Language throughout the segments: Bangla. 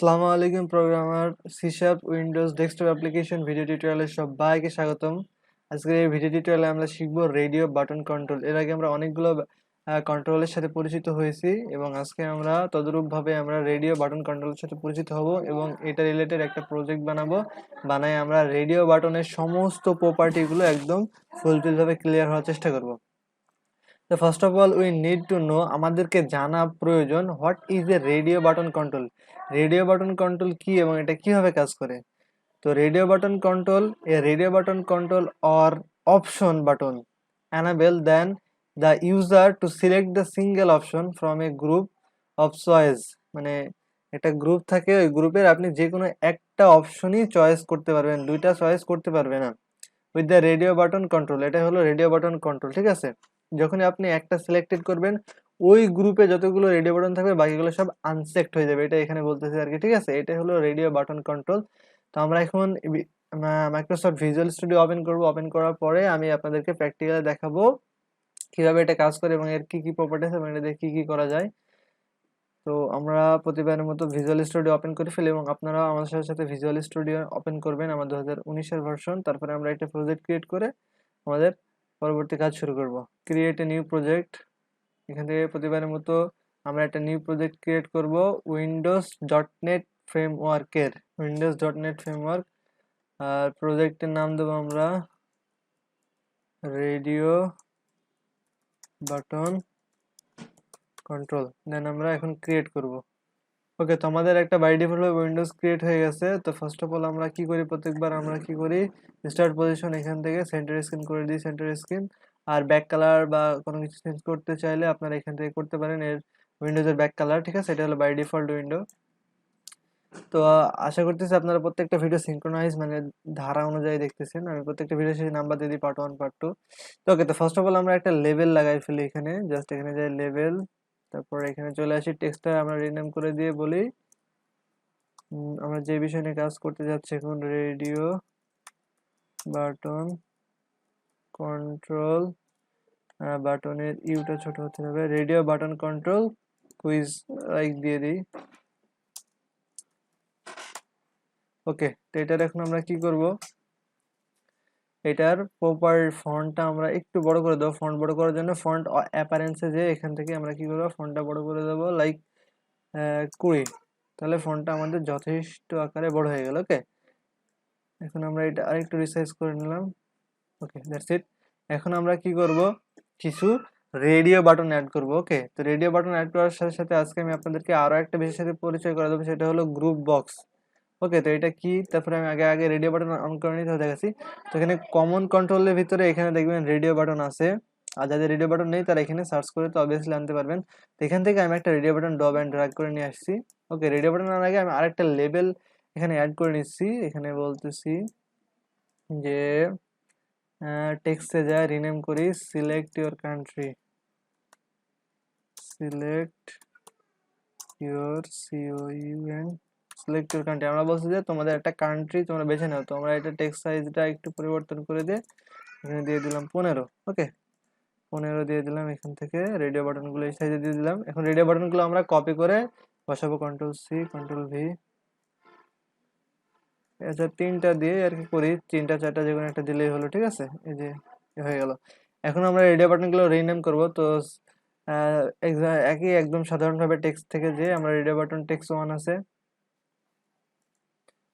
আসসালামু আলাইকুম programmer C sharp Windows desktop application video টিউটোরিয়ালে সবাইকে স্বাগতম। আজকের এই ভিডিও টিউটোরিয়ালে আমরা শিখব রেডিও বাটন কন্ট্রোল। এর আগে আমরা অনেকগুলো কন্ট্রোলের সাথে পরিচিত হয়েছি এবং আজকে আমরা তদ্রূপভাবে আমরা রেডিও বাটন কন্ট্রোলের সাথে পরিচিত হব এবং এটা রিলেটেড একটা প্রজেক্ট বানাই আমরা রেডিও বাটনের সমস্ত প্রপার্টিগুলো একদম ফুলফিলভাবে ক্লিয়ার হওয়ার চেষ্টা করব। তো first of all we need to know, আমাদেরকে জানা প্রয়োজন what is a radio button control. Radio button control কি এবং এটা কিভাবে কাজ করে। তো radio button control or option button enable then the user to select the single option from a group of choice। মানে একটা গ্রুপ থাকে, ওই গ্রুপের আপনি যে কোনো একটা অপশনই চয়েস করতে পারবেন, দুইটা চয়েস করতে পারবে না with the radio button control. এটা হলো রেডিও বাটন কন্ট্রোল, ঠিক আছে। যখনই আপনি একটা সিলেক্টেড করবেন, ওই গ্রুপে যতগুলো রেডিও বাটন থাকবে বাকিগুলো সব আনসেলেক্ট হয়ে যাবে, এটা এখানে বলতেছে আর কি, ঠিক আছে। এটা হলো রেডিও বাটন কন্ট্রোল। তো আমরা এখন মাইক্রোসফট ভিজুয়াল স্টুডিও ওপেন করব। ওপেন করার পরে আমি আপনাদেরকে প্র্যাকটিক্যালি দেখাবো কিভাবে এটা কাজ করে এবং এর কি কি প্রপার্টি আছে এবং এটা দিয়ে কি কি করা যায়। তো আমরা প্রতিবারের মতো ভিজুয়াল স্টুডিও ওপেন করে ফেলি এবং আপনারা আমাদের সাথে সাথে ভিজুয়াল স্টুডিও ওপেন করবেন, আমার 2019-এর ভার্সন। তারপরে আমরা একটা প্রজেক্ট ক্রিয়েট করে আমাদের পরবর্তী কাজ শুরু করব। Create a new project. এখান থেকে প্রতিবারের মতো আমরা একটা নিউ প্রজেক্ট ক্রিয়েট করব উইন্ডোজ.নেট ফ্রেমওয়ার্ক। আর প্রজেক্টের নাম দেবো আমরা রেডিও বাটন কন্ট্রোল। দেন আমরা এখন ক্রিয়েট করব। ওকে, তো আমাদের একটা বাই ডিফল্ট উইন্ডোজ ক্রিয়েট হয়ে গেছে। তো ফার্স্ট অফ অল আমরা কি করি, প্রত্যেকবার আমরা কি করি, স্টার্ট পজিশন এখান থেকে সেন্টার স্ক্রিন করে দিই, সেন্টার স্ক্রিন। আর ব্যাক কালার বা কোনো কিছু চেঞ্জ করতে চাইলে আপনারা এখান থেকে করতে পারেন, এর উইন্ডোজের ব্যাক কালার, ঠিক আছে। এটা হলো বাই ডিফল্ট উইন্ডো। তো আশা করতেছি আপনারা প্রত্যেকটা ভিডিও সিনক্রোনাইজ মানে ধারা অনুযায়ী দেখতেছেন। আমি প্রত্যেকটা ভিডিও শেষে নাম্বার দিয়ে দিই, পার্ট 1 পার্ট 2। তো ওকে, তো ফার্স্ট অফ অল আমরা একটা লেভেল লাগাই ফেলি এখানে, জাস্ট এখানে যাই লেভেল, তারপর এখানে চলে আসি, টেক্সটটা আমরা রিনেম করে দিয়ে বলি আমরা যে বিষয় নিয়ে কাজ করতে যাচ্ছি এখন, রেডিও বাটন কন্ট্রোল। বাটনের ইউটা ছোট হতে হবে, radio button control quiz like দিয়ে দিই। ওকে, তো এটার এখন আমরা কি করব, এটার প্রপার ফন্টটা আমরা একটু বড় করে দেবো। ফন্ট বড় করার জন্য ফন্ট অ্যাপারেন্সে যে এখান থেকে আমরা কি করবো, ফন্টটা বড় করে দেবো লাইক 20। তাহলে ফন্টটা আমাদের যথেষ্ট আকারে বড় হয়ে গেল। ওকে, এখন আমরা এটা আরেকটু রিসাইজ করে নিলাম। ওকে, দ্যাটস ইট। এখন আমরা কি করব, কিছু রেডিও বাটন অ্যাড করব। ওকে, তো রেডিও বাটন অ্যাড করার সাথে সাথে আজকে আমি আপনাদেরকে আরো একটা বিষয়ের সাথে পরিচয় করে দেবো, সেটা হলো গ্রুপ বক্স। ওকে, তো এটা কি, তারপরে আমি আগে আগে রেডিও বাটন অন করে নিতে দেখাচ্ছি। তো এখানে কমন কন্ট্রোলের ভিতরে এখানে দেখবেন রেডিও বাটন আছে, আর যাদের রেডিও বাটন নেই তারা এখানে সার্চ করে তো অবভিয়াসলি আনতে পারবেন। তো এখান থেকে আমি একটা radio button drop and drag করে নিয়ে আসছি। ওকে, রেডিও বাটন আনার আগে আমি আরেকটা লেবেল এখানে অ্যাড করে নিচ্ছি। এখানে বলতেছি যে টেক্সটে যায় রিনেম করি select your country, select your C O U N select your country. আমরা বলছি যে তোমাদের একটা কান্ট্রি তোমরা বেছে নাও। তো আমরা এটা টেক্সট সাইজটা একটু পরিবর্তন করে দিয়ে এখানে দিয়ে দিলাম 15। ওকে, 15 দিয়ে দিলাম। এখান থেকে রেডিও বাটনগুলো এই সাইজে দিয়ে দিলাম। এখন রেডিও বাটনগুলো আমরা কপি করে বসাবো, কন্ট্রোল সি কন্ট্রোল ভি। আচ্ছা, 3টা দিয়ে আর কি করি, 3টা 4টা যে কোনো একটা দিলেই হলো, ঠিক আছে। এই যে হয়ে গেল। এখন আমরা রেডিও বাটনগুলো রিনেম করব। তো একই একদম সাধারণভাবে টেক্সট থেকে যে আমরা রেডিও বাটন টেক্সট 1 আছে,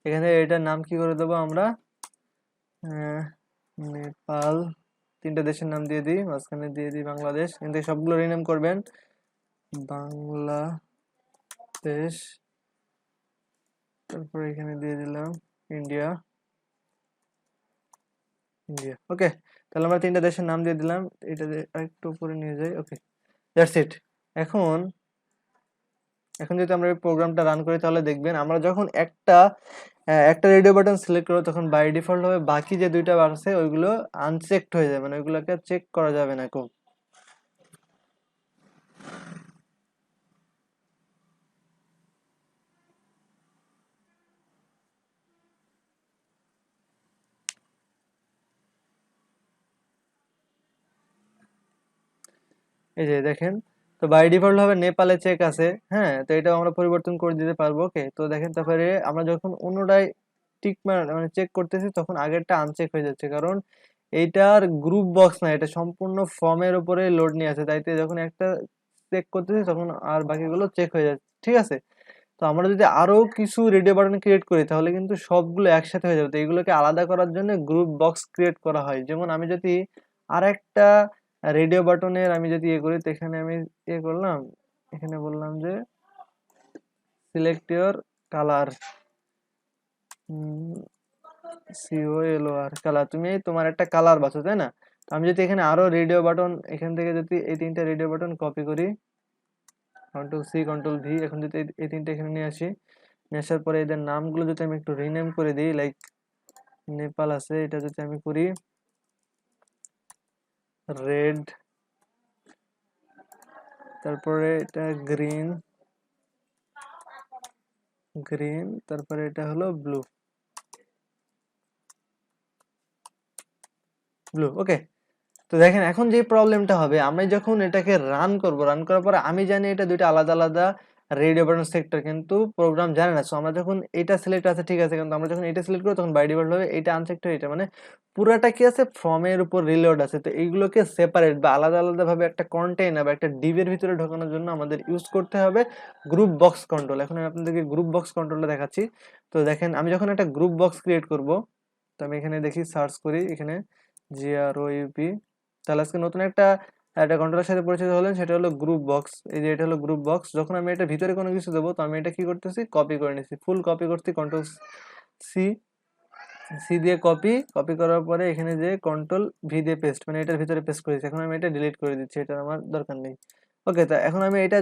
এখানে এটার নাম কি করে দেবো আমরা, নেপাল। 3টা দেশের নাম দিয়ে দিই, মাঝখানে দিয়ে দিই বাংলাদেশ। এখান থেকে সবগুলো রিনেম করবেন বাংলাদেশ, তারপর এখানে দিয়ে দিলাম ইন্ডিয়া, ইন্ডিয়া। ওকে, তাহলে আমরা 3টা দেশের নাম দিয়ে দিলাম। এটা আরেকটু উপরে নিয়ে যাই। ওকে, দ্যাটস ইট। এখন এখন যদি আমরা এই প্রোগ্রামটা রান করি তাহলে দেখবেন আমরা যখন একটা রেডিও বাটন সিলেক্ট করব তখন বাই ডিফল্ট হবে বাকি যে দুইটা বার আছে ওইগুলো আনচেকড হয়ে যাবে, মানে ওইগুলোকে চেক করা যাবে না। খুব এই যে দেখেন তো বাই ডিফল্ট ভাবে নেপালে চেক আছে, হ্যাঁ, তো এটাও আমরা পরিবর্তন করে দিতে পারবো। ওকে, তো দেখেন তারপরে আমরা যখন অন্যটায় টিক মানে চেক করতেছি তখন আগেরটা আনচেক হয়ে যাচ্ছে, কারণ এইটার গ্রুপ বক্স না, এটা সম্পূর্ণ ফর্মের উপরে লোড নিয়ে আছে, তাইতে যখন একটা চেক করতেছি তখন আর বাকিগুলো চেক হয়ে যাচ্ছে, ঠিক আছে। তো আমরা যদি আরো কিছু রেডিও বাটন ক্রিয়েট করি তাহলে কিন্তু সবগুলো একসাথে হয়ে যাবে, তো এগুলোকে আলাদা করার জন্য গ্রুপ বক্স ক্রিয়েট করা হয়। যেমন আমি যদি আর একটা রেডিও বাটনের আমি যদি ইয়ে করি, তো এখানে আমি ইয়ে করলাম, এখানে বললাম যে select your colour, COLOR colour, তুমি তোমার একটা কালার বাছো, তাই না। তো আমি যদি এখানে আরো রেডিও বাটন, এখান থেকে যদি এই তিনটা রেডিও বাটন কপি করি, Ctrl+C Ctrl+V, এখন যদি এই তিনটা এখানে নিয়ে আসি, নিয়ে আসার পরে এদের নামগুলো যদি আমি একটু রিনেম করে দিই, লাইক নেপাল আছে, এটা যদি আমি করি রেড, তারপরে এটা গ্রিন, তারপরে এটা হলো ব্লু, ওকে। তো দেখেন এখন যে প্রবলেমটা হবে, আমি যখন এটাকে রান করব, রান করার পরে আমি জানি এটা দুইটা আলাদা আলাদা রেডিও বাটন সেক্টর, কিন্তু প্রোগ্রাম জানে না। সো আমরা যখন এটা সিলেক্ট আছে ঠিক আছে, কিন্তু আমরা যখন এটা সিলেক্ট করি তখন বাই ডিফল্ট হবে এটা আনসেক্ট হয়ে, এটা মানে পুরাটা কি আছে, ফর্মের উপর রিলোড আছে। তো এইগুলোকে সেপারেট বা আলাদা আলাদা ভাবে একটা কন্টেইনার বা একটা ডিবের ভিতরে ঢোকানোর জন্য আমাদের ইউজ করতে হবে গ্রুপ বক্স কন্ট্রোল। এখন আমি আপনাদেরকে গ্রুপ বক্স কন্ট্রোলটা দেখাচ্ছি। তো দেখেন আমি যখন একটা গ্রুপ বক্স ক্রিয়েট করব, তো আমি এখানে দেখি সার্চ করি, এখানে GROUP, তাহলে আজকে নতুন একটা একটা কন্ট্রোলের সাথে পরিচিত হলেন, সেটা হলো গ্রুপ বক্স। এই যে এটা হলো গ্রুপ বক্স, যখন আমি এটা ভিতরে কোনো কিছু দেবো তো আমি এটা কি করতেছি, কপি করে নিচ্ছি, ফুল কপি করছি, সি সি দিয়ে কপি করার পরে এখানে যে Ctrl+V দিয়ে পেস্ট, মানে এটার ভিতরে পেস্ট করেছি। এখন আমি এটা ডিলিট করে দিচ্ছি, এটা আমার দরকার নেই। ওকে, তা এখন আমি এটা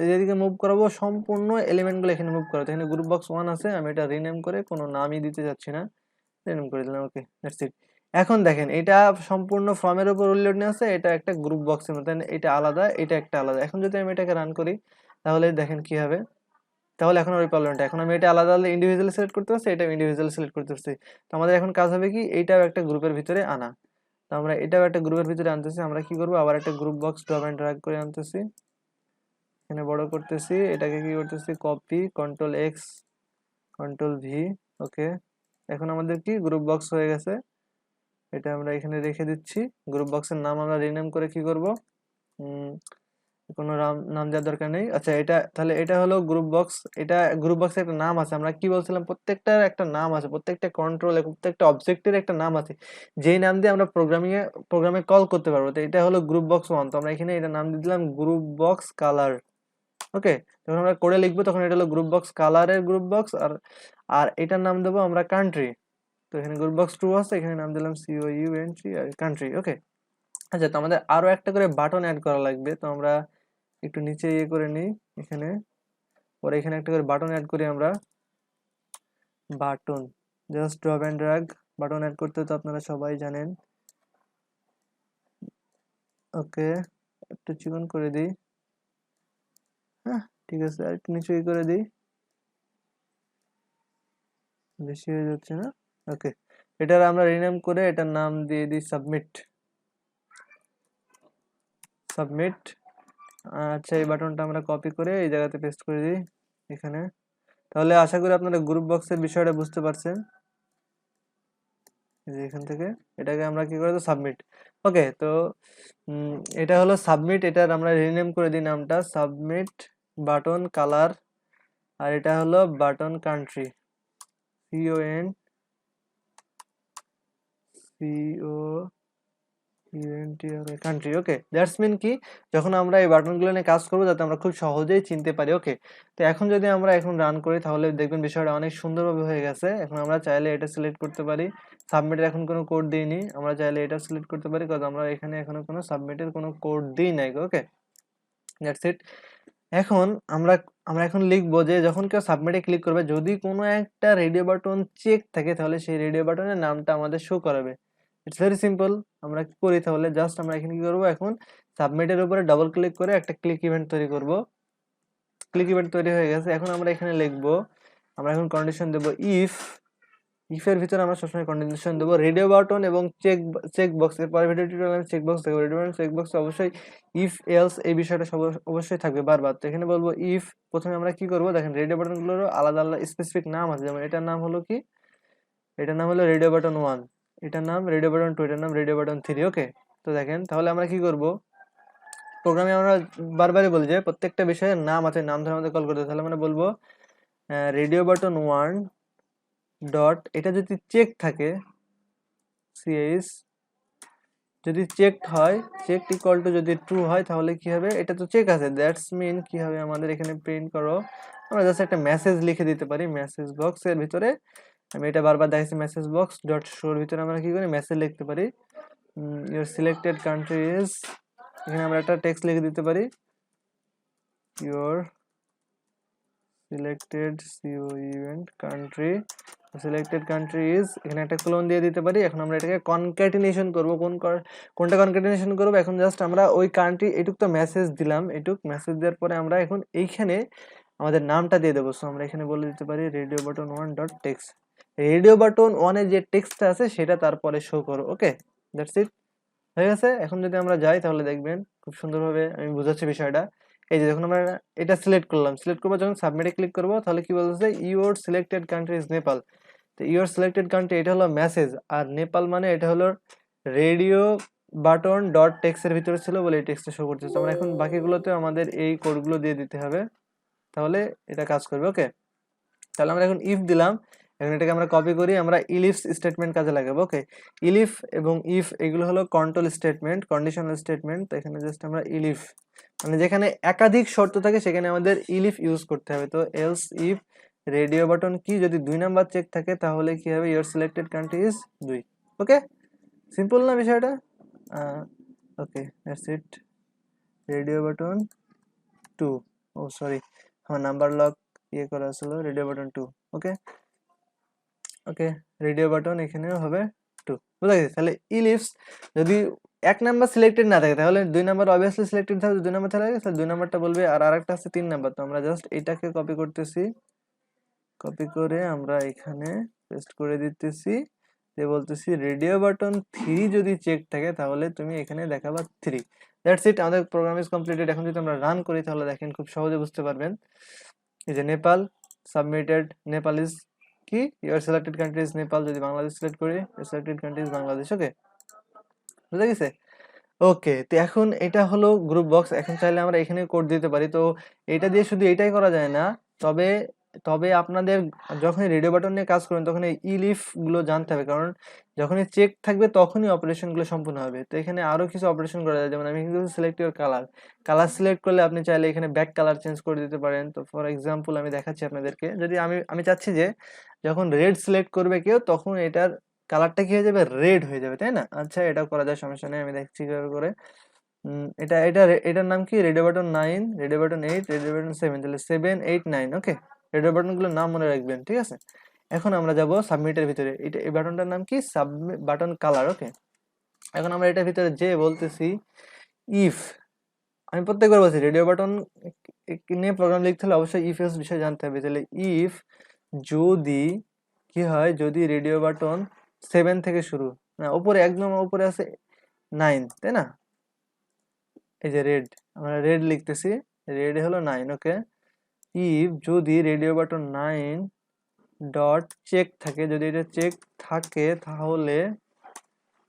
যেদিকে মুভ করাবো সম্পূর্ণ এলিমেন্টগুলো এখানে মুভ করাবো। এখানে গ্রুপ বক্স 1 আছে, আমি এটা রিনেম করে কোনো নামই দিতে যাচ্ছি না, রিনেম করে দিলাম। ওকে, দ্যাটস ইট। এখন দেখেন এটা সম্পূর্ণ ফর্মের উপর উল্লেখ নিয়ে আছে, এটা একটা গ্রুপ বক্সের মতো, এটা আলাদা, এটা একটা আলাদা। এখন যদি আমি এটাকে রান করি তাহলে দেখেন কি হবে, তাহলে এখন ওই প্রবলেমটা, এখন আমি এটা আলাদা আলাদা ইন্ডিভিজুয়ালি সিলেক্ট করতে পারছি, এটা ইন্ডিভিজুয়ালি সিলেক্ট করতে পারছি। তো আমাদের এখন কাজ হবে কি, এইটাও একটা গ্রুপের ভিতরে আনা। তো আমরা এটাও একটা গ্রুপের ভিতরে আনতেছি, আমরা কি করব, আবার একটা group box drop and drag করে আনতেছি, এখানে বড় করতেছি, এটাকে কি করতেছি, কপি, Ctrl+X Ctrl+V। ওকে, এখন আমাদের কি গ্রুপ বক্স হয়ে গেছে, এটা আমরা এখানে রেখে দিচ্ছি। গ্রুপ বক্সের নাম আমরা রিনেম করে কি করব, কোনো নাম দেওয়ার দরকার নেই। আচ্ছা, এটা তাহলে এটা হলো গ্রুপ বক্স, এটা গ্রুপ বক্সের একটা নাম আছে, আমরা কি বলছিলাম, প্রত্যেকটার একটা নাম আছে, প্রত্যেকটা কন্ট্রোল, প্রত্যেকটা অবজেক্টের একটা নাম আছে, যেই নাম দিয়ে আমরা প্রোগ্রামে কল করতে পারবো। তো এটা হলো গ্রুপ বক্স 1, তো আমরা এখানে এটা নাম দিয়ে দিলাম গ্রুপ বক্স কালার। ওকে, যখন আমরা কোডে লিখবো তখন এটা হলো গ্রুপ বক্স কালারের গ্রুপ বক্স, আর আর এটার নাম দেবো আমরা কান্ট্রি। তো এখানে গ্রুপ বক্স 2 আছে, এখানে নাম দিলাম COUNTRY আর কান্ট্রি। ওকে, আচ্ছা, তো আমাদের আরো একটা করে বাটন অ্যাড করা লাগবে, তো আমরা একটু নিচে ইয়ে করে নিই, এখানে পরে এখানে একটা করে বাটন অ্যাড করি আমরা, button just drop and drag. Button add করতে তো আপনারা সবাই জানেন। ওকে, একটু চিকন করে দিই, হ্যাঁ ঠিক আছে, আর একটু নিচে করে দিই, বেশি হয়ে যাচ্ছে না। ওকে, এটার আমরা রিনেম করে এটার নাম দিয়ে দিই সাবমিট। আচ্ছা, এই বাটনটা আমরা কপি করে এই জায়গাতে পেস্ট করে দিই এখানে। তাহলে আশা করি আপনারা গ্রুপ বক্সের বিষয়টা বুঝতে পারছেন। এই যে এখান থেকে এটাকে আমরা কি করে দেব, সাবমিট। ওকে, তো এটা হলো সাবমিট, এটার আমরা রিনেম করে দিই নামটা সাবমিট বাটন কালার, আর এটা হলো button country, CONCOUNTRY। Okay, that's mean কি, যখন আমরা এই বাটনগুলো নিয়ে কাজ করবো যাতে আমরা খুব সহজেই চিনতে পারি। ওকে, তো এখন যদি আমরা এখন রান করি তাহলে দেখবেন বিষয়টা অনেক সুন্দরভাবে হয়ে গেছে। এখন আমরা চাইলে এটা সিলেক্ট করতে পারি, সাবমিটের এখন কোনো কোড দিইনি, আমরা চাইলে এটা সিলেক্ট করতে পারি, কারণ আমরা এখানে এখনো কোনো সাবমিটের কোনো কোড দিই নাই। ওকে, দ্যাটস ইট। এখন আমরা আমরা এখন লিখবো যে যখন কেউ সাবমিটে ক্লিক করবে, যদি কোনো একটা রেডিও বাটন চেক থাকে তাহলে সেই রেডিও বাটনের নামটা আমাদের শো করাবে। It's very simple. আমরা কি করি তাহলে, জাস্ট আমরা এখানে কি করব, এখন সাবমিটের উপরে ডাবল ক্লিক করে একটা ক্লিক ইভেন্ট তৈরি করব। ক্লিক ইভেন্ট তৈরি হয়ে গেছে, এখন আমরা এখানে লিখবো, আমরা এখন কন্ডিশন দেব ইফ ইফের ভিতরে আমরা সবসময় কন্ডিশন দেবো। রেডিও বাটন এবং চেক বক্স, এর পরে ভিডিও টিউটোরিয়ালে আমি চেক বক্স দেবো। রেডিও বাটন চেক বক্সে অবশ্যই ইফ এলস এই বিষয়টা অবশ্যই থাকবে বারবার। তো এখানে বলবো ইফ, প্রথমে আমরা কি করব দেখেন, রেডিও বাটনগুলোরও আলাদা আলাদা স্পেসিফিক নাম আছে। যেমন এটার নাম হলো কি, এটার নাম হলো রেডিও বাটন 1, এটার নাম রেডিও বাটন 2, এটার নাম রেডিও বাটন 3। ওকে, তো দেখেন তাহলে আমরা কি করব, প্রোগ্রামে আমরা বারবারই বলি যে প্রত্যেকটা বিষয়ের নাম আছে, নাম ধরে আমাদের কল করতে হবে। তাহলে আমরা বলবো রেডিও বাটন 1 ডট, এটা যদি চেক থাকে সিএস, যদি চেকড হয়, চেকড ইকুয়াল টু যদি ট্রু হয় তাহলে কি হবে, এটা তো চেক আছে, দ্যাটস মিন কি হবে আমাদের এখানে প্রিন্ট করো, আমরা জাস্ট একটা মেসেজ লিখে দিতে পারি মেসেজ বক্স এর ভিতরে। আমি এটা বারবার দেখাচ্ছি, মেসেজ বক্স ডট শোর ভিতরে আমরা কি করি, মেসেজ লিখতে পারি, ইউর সিলেক্টেড কান্ট্রি ইজ, এখানে আমরা একটা টেক্সট লিখে দিতে পারি, your selected CO event country, selected country is, এখানে একটা ক্লোন দিয়ে দিতে পারি। এখন আমরা এটাকে কনক্যাটিনেশন করব, কোনটা কনক্যাটিনেশন করব, এখন জাস্ট আমরা ওই কান্ট্রি, এটুক তো মেসেজ দিলাম, এটুক মেসেজ দেওয়ার পরে আমরা এখন এইখানে আমাদের নামটা দিয়ে দেবো। সো আমরা এখানে বলে দিতে পারি radio button 1 dot text, radio button 1 এর যে টেক্সটটা আছে সেটা তারপরে শো করো। ওকে, দ্যাটস ইট, হয়ে গেছে। এখন যদি আমরা যাই তাহলে দেখবেন খুব সুন্দরভাবে আমি বুঝাচ্ছি বিষয়টা। এই যে যখন আমরা এটা সিলেক্ট করলাম, সিলেক্ট করবো, যখন সাবমিটে ক্লিক করবো তাহলে কি বলতেছে, your selected country is Nepal. তো ইউর সিলেক্টেড কান্ট্রি এটা হলো মেসেজ, আর নেপাল মানে এটা হলো রেডিও বাটন ডট টেক্সটের ভিতরে ছিল বলে এই টেক্সটটা শো করতেছে। আমরা এখন বাকিগুলোতে আমাদের এই কোডগুলো দিয়ে দিতে হবে, তাহলে এটা কাজ করবে। ওকে, তাহলে আমরা এখন ইফ দিলাম, এখন এটাকে আমরা কপি করি, আমরা ইলিফ স্টেটমেন্ট কাজে লাগাবো। ওকে, ইলিফ এবং ইফ এগুলো হলো কন্ট্রোল স্টেটমেন্ট, কন্ডিশনাল স্টেটমেন্ট। তো এখানে জাস্ট আমরা ইলিফ, মানে যেখানে একাধিক শর্ত থাকে সেখানে আমাদের ইলিফ ইউজ করতে হবে। তো এলস ইফ রেডিও বাটন কি, যদি 2 নাম্বার চেক থাকে তাহলে কি হবে, your selected country is 2। Okay, simple না বিষয়টা? Okay, that's it. Radio button 2, oh sorry, আমার নাম্বার লক ইয়ে করা ছিল, radio button 2। Okay okay, radio button এখানেও হবে 2, বুঝা গেছে? তাহলে ইলিপস যদি 1 নাম্বার সিলেক্টেড না থাকে তাহলে 2 নাম্বার অবভিয়াসলি সিলেক্টেড থাকবে, 2 নাম্বার থাকে তাহলে 2 নাম্বারটা বলবে, আর আরেকটা আছে 3 নাম্বার। তো আমরা জাস্ট এটাকে কপি করতেছি, কপি করে আমরা এখানে পেস্ট করে দিতেছি, যে বলতেছি রেডিও বাটন 3 যদি চেক থাকে তাহলে তুমি এখানে দেখাবা 3। দ্যাটস ইট, আমাদের প্রোগ্রাম ইজ কমপ্লিটেড। এখন যদি আমরা রান করি তাহলে দেখেন খুব সহজে বুঝতে পারবেন। এই যে নেপাল সাবমিটেড, নেপাল ইজ কি, your selected country is Nepal, যদি বাংলাদেশ সিলেক্ট করি সিলেক্টেড কান্ট্রি ইজ বাংলাদেশ। ওকে, বুঝা গেছে? ওকে, তো এখন এটা হলো গ্রুপ বক্স। এখন চাইলে আমরা এখানে কোড দিতে পারি। তো এটা দিয়ে শুধু এটাই করা যায় না, তবে তবে আপনাদের যখনই রেডিও বাটন নিয়ে কাজ করবেন তখন এই ইলিফ গুলো জানতে হবে, কারণ যখনই চেক থাকবে তখনই অপারেশন গুলো সম্পূর্ণ হবে। তো এখানে আরো কিছু অপারেশন করা যায়, যেমন আমি কিন্তু select your colour, colour select করলে আপনি চাইলে এখানে ব্যাক কালার চেঞ্জ করে দিতে পারেন। তো ফর এক্সাম্পল আমি দেখাচ্ছি আপনাদেরকে, যদি আমি চাচ্ছি যে যখন রেড সিলেক্ট করবে কেউ তখন এটার কালারটা কি হয়ে যাবে, রেড হয়ে যাবে, তাই না? আচ্ছা, এটাও করা যায়, সমস্যা নেই, আমি দেখছি কিভাবে করে। এটার নাম কি, radio button 9, radio button 8, radio button 7, তাহলে 7 8 9। ওকে, রেডিও বাটন গুলোর নাম মনে রাখবেন, ঠিক আছে? এখন আমরা যাব সাবমিটের ভিতরে, এটা এই বাটনটার নাম কি, সাবমিট বাটন কালার। ওকে, এখন আমরা এটার ভিতরে যে বলতেছি ইফ, আমি প্রত্যেকবার বলছি রেডিও বাটন নিয়ে প্রোগ্রাম লিখতে হলে অবশ্যই ইফ এলস বিষয় জানতে হবে। তাহলে ইফ যদি কি হয়, যদি রেডিও বাটন 7 থেকে শুরু, না উপরে একদম উপরে আছে 9, তাই না? এই যে রেড, আমরা রেড লিখতেছি, রেড হলো 9। ওকে, ইফ যদি রেডিও বাটন 9 ডট চেক থাকে, যদি এটা চেক থাকে তাহলে,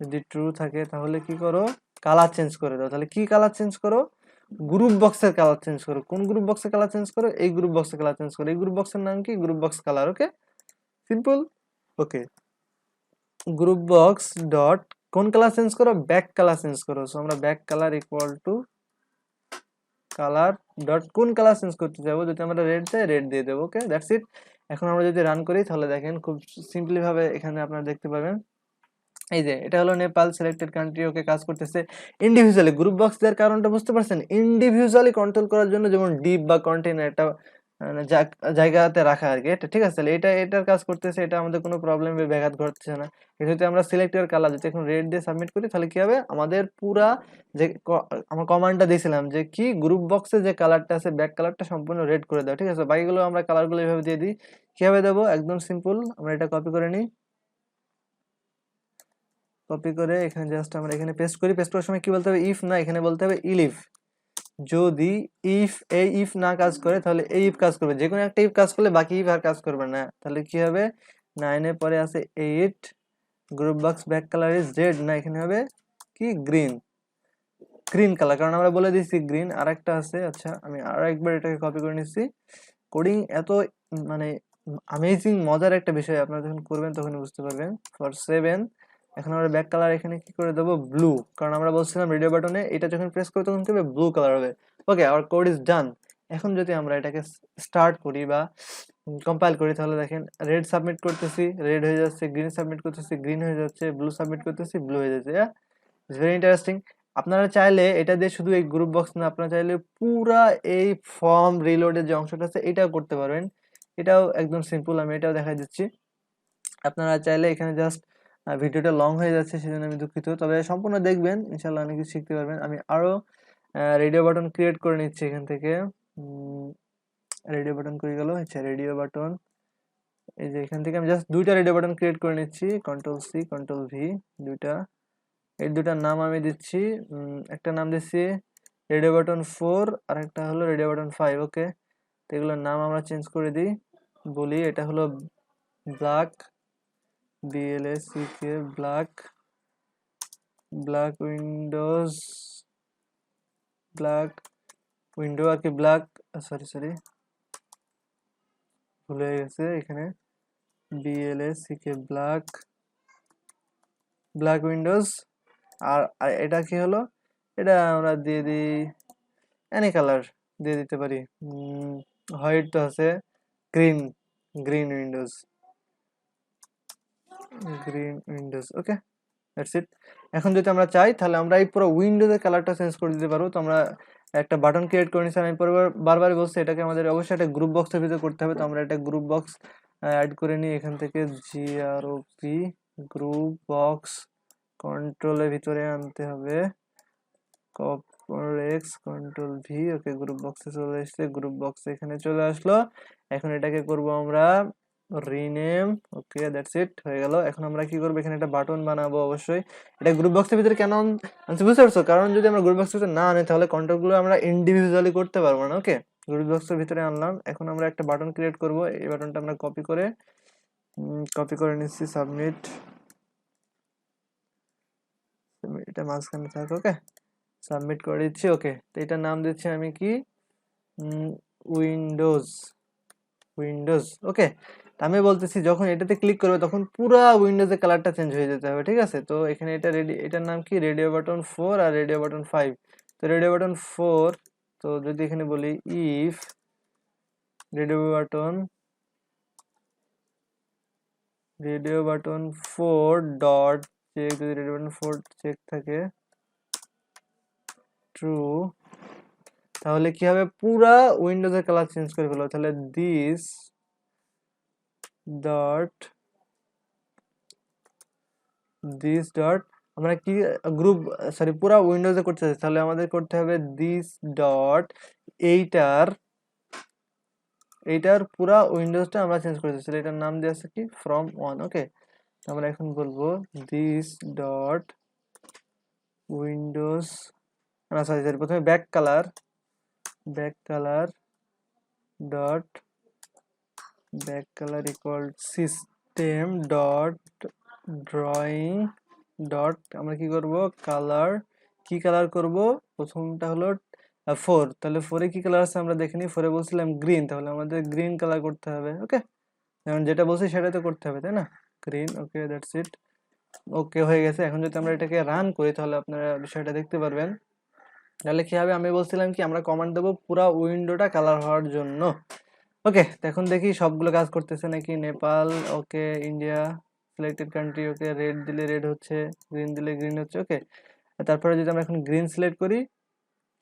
যদি ট্রু থাকে তাহলে কি করো, কালার চেঞ্জ করে দাও। তাহলে কি কালার চেঞ্জ করো, গ্রুপ বক্সের কালার চেঞ্জ করো। কোন গ্রুপ বক্সের কালার চেঞ্জ করো, এই গ্রুপ বক্সের কালার চেঞ্জ করো। এই গ্রুপ বক্সের নাম কি, গ্রুপ বক্স কালার। ওকে, সিম্পল। ওকে, গ্রুপ বক্স ডট কোন কালার চেঞ্জ করো, ব্যাক কালার চেঞ্জ করো। সো আমরা back colour equal to colour dot কোন কালার চেঞ্জ করতে যাবো, যদি আমরা রেড চাই রেড দিয়ে দেবো। ওকে, দ্যাটস ইট। এখন আমরা যদি রান করি তাহলে দেখেন খুব সিম্পলি ভাবে এখানে আপনারা দেখতে পাবেন, এই যে এটা হলো নেপাল সিলেক্টেড কান্ট্রি। ওকে, কাজ করতেছে ইন্ডিভিজুয়ালি। গ্রুপ বক্স দেওয়ার কারণটা বুঝতে পারছেন, ইন্ডিভিজুয়ালি কন্ট্রোল করার জন্য, যেমন ডিপ বা কন্টেইনার একটা জায়গাতে রাখা আর কি, এটা ঠিক আছে। তাহলে এটার কাজ করতেছে, এটা আমাদের কোনো প্রবলেম বা ব্যাঘাত ঘটছে না। এটা যদি আমরা সিলেক্ট এর কালার যদি এখন রেড দিয়ে সাবমিট করি তাহলে কি হবে, আমাদের পুরা যে আমরা কমান্ডটা দিয়েছিলাম যে কি, গ্রুপ বক্সে যে কালারটা আছে ব্যাক কালারটা সম্পূর্ণ রেড করে দাও, ঠিক আছে? বাকিগুলো আমরা কালারগুলো এইভাবে দিয়ে দিই। কিভাবে দেবো, একদম সিম্পল, আমরা এটা কপি করে নিই, কপি করে এখানে জাস্ট আমরা এখানে পেস্ট করি। পেস্ট করার সময় কি বলতে হবে, ইফ না, এখানে বলতে হবে ইলিফ। যদি এই ইফ না কাজ করে তাহলে এই ইফ কাজ করবে, যে কোনো একটা ইফ কাজ করলে বাকি ইফ আর কাজ করবে না। তাহলে কি হবে, 9 এর পরে আছে 8, group box back colour is red, না এখানে হবে কি গ্রিন, গ্রিন কালার, কারণ আমরা বলে দিচ্ছি গ্রিন। আর একটা আছে, আচ্ছা আমি আরো একবার এটাকে কপি করে নিচ্ছি। কোডিং এত মানে অ্যামেজিং মজার একটা বিষয়, আপনারা যখন করবেন তখন বুঝতে পারবেন। ফর 7 এখন আমরা ব্যাক কালার এখানে কি করে দেবো, ব্লু, কারণ আমরা বলছিলাম রেডিও বাটনে এটা যখন প্রেস করবো তখন কি হবে, ব্লু কালার হবে। ওকে, আওয়ার কোড ইজ ডান। এখন যদি আমরা এটাকে স্টার্ট করি বা কম্পাইল করি, তাহলে দেখেন রেড সাবমিট করতেছি, রেড হয়ে যাচ্ছে, গ্রিন সাবমিট করতেছি, গ্রিন হয়ে যাচ্ছে, ব্লু সাবমিট করতেছি, ব্লু হয়ে যাচ্ছে। It's very interesting. আপনারা চাইলে এটা দিয়ে শুধু এই গ্রুপ বক্স না, আপনারা চাইলে পুরা এই ফর্ম রিলোডের যে অংশটা আছে এটাও করতে পারবেন। এটাও একদম সিম্পল, আমি এটাও দেখাই দিচ্ছি। আপনারা চাইলে এখানে জাস্ট, ভিডিওটা লং হয়ে যাচ্ছে সেজন্য আমি দুঃখিত, তবে সম্পূর্ণ দেখবেন, ইনশাল্লাহ অনেক কিছু শিখতে পারবেন। আমি আরো রেডিও বাটন ক্রিয়েট করে নিচ্ছি এখান থেকে। রেডিও বাটন করে গেল, আচ্ছা রেডিও বাটন, এই যে এখান থেকে আমি জাস্ট দুইটা রেডিও বাটন ক্রিয়েট করে নিচ্ছি, কন্ট্রোল সি কন্ট্রোল ভি, দুইটা। এই দুটার নাম আমি দিচ্ছি, একটা নাম দিচ্ছি রেডিও বাটন 4 আর একটা হলো রেডিও বাটন 5। ওকে, তো এগুলোর নাম আমরা চেঞ্জ করে দিই, বলি এটা হলো black, BLACK, black, black windows, black window আর কি, ব্ল্যাক, সরি ভুলে গেছে এখানে, BLACK, ব্ল্যাক, ব্ল্যাক উইন্ডোজ। আর এটা কি হলো, এটা আমরা দিয়ে দিই এনি কালার দিয়ে দিতে পারি, হোয়াইট তো আছে, green, green Windows, green Windows. Okay, that's ইট। এখন যদি আমরা চাই তাহলে আমরা এই পুরো উইন্ডোজের কালারটা চেঞ্জ করে দিতে পারবো। তো আমরা একটা বাটন ক্রিয়েট করে নিচ্ছি, আমি বারবারই বলছি এটাকে আমাদের অবশ্যই একটা গ্রুপ বক্সের ভিতরে করতে হবে। তো আমরা একটা গ্রুপ বক্স অ্যাড করে নিই এখান থেকে, GROP, গ্রুপ বক্স, কন্ট্রোলের ভিতরে আনতে হবে, এক্স কন্ট্রোল ভি। ওকে, গ্রুপ বক্সে চলে এসেছে, গ্রুপ বক্সে এখানে চলে আসলো। এখন এটাকে করব আমরা রিনেম। ওকে, দ্যাটস ইট, হয়ে গেল। এখন আমরা কি করবো, এখানে একটা বাটন বানাবো অবশ্যই। এটা গ্রুপ বক্সের ভিতরে কেন আনছি বুঝতে পারছো, কারণ যদি আমরা গ্রুপ বক্সের ভিতরে না আনি তাহলে কন্ট্রোলগুলো আমরা ইন্ডিভিজুয়ালি করতে পারবো না। ওকে, গ্রুপ বক্সের ভিতরে আনলাম। এখন আমরা একটা বাটন ক্রিয়েট করব, এই বাটনটা আমরা কপি করে নিচ্ছি, সাবমিট, এটা মাঝখানে থাক। ওকে, সাবমিট করে দিচ্ছি। ওকে, তো এটার নাম দিচ্ছি আমি কি, উইন্ডোজ, উইন্ডোজ। ওকে, আমি বলতেছি যখন এটাতে ক্লিক করবে তখন পুরো উইন্ডোজের কালারটা চেঞ্জ হয়ে যেতে হবে, ঠিক আছে। তো এখানে এটা এটার নাম কি, রেডিও বাটন 4 আর রেডিও বাটন 5। তো রেডিও বাটন 4, তো যদি এখানে বলি if radio button 4 dot check, যদি রেডিও বাটন 4 চেক থাকে ট্রু, তাহলে কি হবে, পুরা উইন্ডোজের কালার চেঞ্জ করে ফেলবো। তাহলে দিস ডট আমরা কি গ্রুপ, সরি পুরা উইন্ডোজে করতে চাই, তাহলে আমাদের করতে হবে দিস ডট, এইটার পুরা উইন্ডোজটা আমরা চেঞ্জ করে দিচ্ছি, এটার নাম দিয়ে আছে কি ফ্রম 1। ওকে, আমরা এখন বলবো দিস ডট উইন্ডোজ, না সরি প্রথমে back colour dot equal system dot drawing dot, আমরা কি করব, কালার করব, প্রথমটা হলো 4, তাহলে 4 কি কালার আছে আমরা দেখে নিই। 4 বলছিলাম গ্রিন, তাহলে আমাদের গ্রিন কালার করতে হবে। ওকে, এখন যেটা বলছি সেটাই তো করতে হবে, তাই না, গ্রিন। ওকে, দ্যাটস ইট। ওকে, হয়ে গেছে। এখন যদি আমরা এটাকে রান করি তাহলে আপনারা বিষয়টা দেখতে পারবেন। তাহলে কি হবে, আমি বলছিলাম কি আমরা কমান্ড দেবো পুরা উইন্ডোটা কালার হওয়ার জন্য। ওকে, তো এখন দেখি সবগুলো কাজ করতেছে নাকি। নেপাল, ওকে, ইন্ডিয়া, সিলেক্টেড কান্ট্রি, ওকে, রেড দিলে রেড হচ্ছে, গ্রিন দিলে গ্রিন হচ্ছে। ওকে, তারপরে যদি আমরা এখন গ্রিন সিলেক্ট করি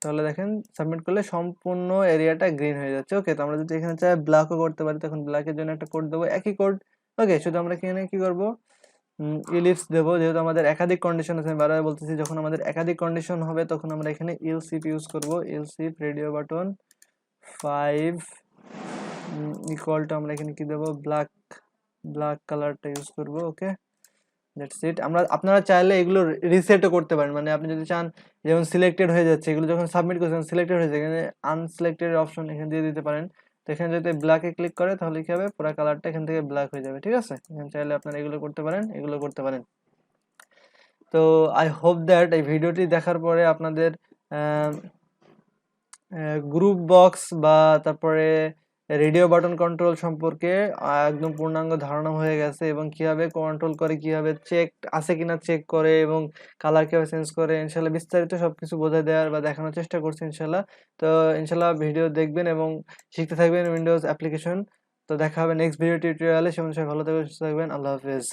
তাহলে দেখেন সাবমিট করলে সম্পূর্ণ এরিয়াটা গ্রিন হয়ে যাচ্ছে। ওকে, তো আমরা যদি এখানে চাই ব্ল্যাকও করতে পারি, তখন ব্ল্যাকের জন্য একটা কোড দেবো, একই কোড। ওকে, শুধু আমরা এখানে কি করবো, ইলিপস দেবো, যেহেতু আমাদের একাধিক কন্ডিশন আছে। আমি বারবার বলতেছি যখন আমাদের একাধিক কন্ডিশন হবে তখন আমরা এখানে ইলসিফ ইউজ করব। ইলসিফ রেডিও বাটন 5 ইকুয়াল টু, আমরা এখানে কি দেবো, ব্ল্যাক কালারটা ইউজ করব। ওকে, দ্যাটস ইট। আপনারা চাইলে এগুলো রিসেটও করতে পারেন, মানে আপনি যদি চান যেমন সিলেক্টেড হয়ে যাচ্ছে এগুলো যখন সাবমিট করছেন সিলেক্টেড হয়ে যায়, এখানে আনসিলেক্টেড অপশন এখানে দিয়ে দিতে পারেন। তো এখানে যদি ব্ল্যাকে ক্লিক করে তাহলে কি হবে, পুরো কালারটা এখান থেকে ব্ল্যাক হয়ে যাবে। ঠিক আছে, এখানে চাইলে আপনারা এগুলো করতে পারেন, এগুলো করতে পারেন। তো আই হোপ দ্যাট এই ভিডিওটি দেখার পরে আপনাদের গ্রুপ বক্স বা তারপরে রেডিও বাটন কন্ট্রোল সম্পর্কে একদম পূর্ণাঙ্গ ধারণা হয়ে গেছে, এবং কিভাবে কন্ট্রোল করে, কিভাবে চেক আছে কিনা চেক করে, এবং কালার কিভাবে চেঞ্জ করে, ইনশাল্লাহ বিস্তারিত সবকিছু বোঝাই দেওয়ার বা দেখানোর চেষ্টা করছি ইনশাল্লাহ। তো ইনশাল্লাহ ভিডিও দেখবেন এবং শিখতে থাকবেন উইন্ডোজ অ্যাপ্লিকেশন। তো দেখা হবে নেক্সট ভিডিও টিউটোরিয়ালে। সে অনুসারে ভালো থাকবেন, সুস্থ থাকবেন। আল্লাহ হাফেজ।